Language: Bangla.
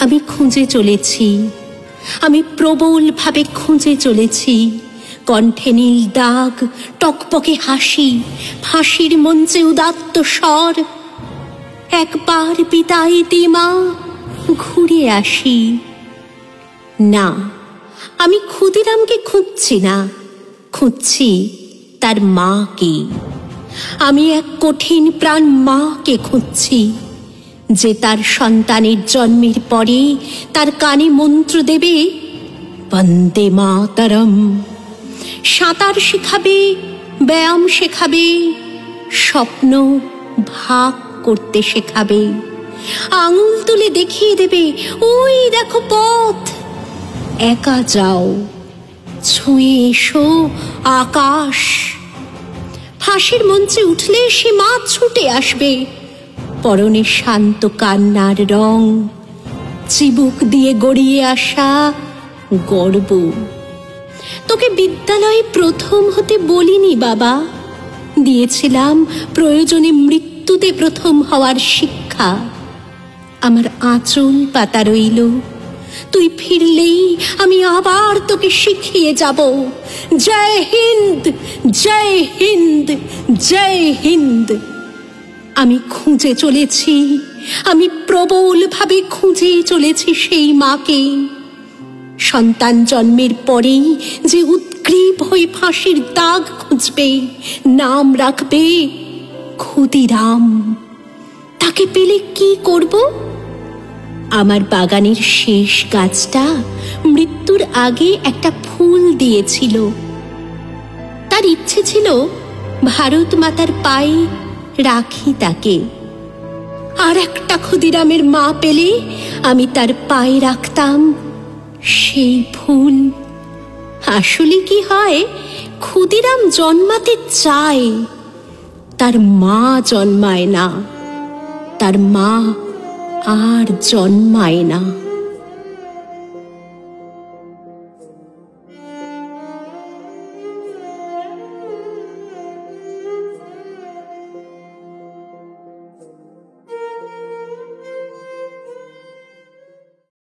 আমি খুঁজে চলেছি, আমি প্রবলভাবে খুঁজে চলেছি। কণ্ঠে নীল দাগ, টকপকে হাসি, ফাঁসির মঞ্চে উদাত্ত স্বর। একবার বিদায় দে মা, ঘুরে আসি। না, আমি ক্ষুদিরামকে খুঁজছি না, খুঁজছি তার মাকে। আমি এক কঠিন প্রাণ মাকে খুঁজছি, যে তার সন্তানের জন্মের পরে তার কানে মন্ত্র দেবে, বন্দে মাতরম। সাঁতার শেখাবে, ব্যায়াম শেখাবে, স্বপ্ন ভাগ করতে শেখাবে। আঙুল তুলে দেখিয়ে দেবে, ওই দেখো পথ, একা যাও, ছুঁয়ে এসো আকাশ। ফাঁসির মঞ্চে উঠলে সে মা ছুটে আসবে, পরনে শান্ত কান্নার রং, চিবুক দিয়ে গড়িয়ে আসা গর্ব। তোকে বিদ্যালয়ে প্রথম হতে বলিনি বাবা, দিয়েছিলাম প্রয়োজনে মৃত্যুতে প্রথম হওয়ার শিক্ষা। আমার আঁচল পাতা রইল, তুই ফিরলেই আমি আবার তোকে শিখিয়ে যাব। জয় হিন্দ, জয় হিন্দ, জয় হিন্দ। আমি খুঁজে চলেছি, আমি প্রবলভাবে খুঁজে চলেছি সেই মাকে। সন্তান জন্মের পরেই যে উদ্গ্রীব হয়ে ফাঁসির দাগ খুঁজবে, নাম রাখবে ক্ষুদিরাম। তাকে পেলে কি করব? আমার বাগানের শেষ গাছটা মৃত্যুর আগে একটা ফুল দিয়েছিল। তার ইচ্ছে ছিল ভারত মাতার পায়ে রাখি তাকে। আর একটা ক্ষুদিরামের মা পেলে আমি তার পায়ে রাখতাম সেই ফুল। আসলে কি হয়, ক্ষুদিরাম জন্মাতে চায়, তার মা জন্মায় না, তার মা আর জন্মায় না।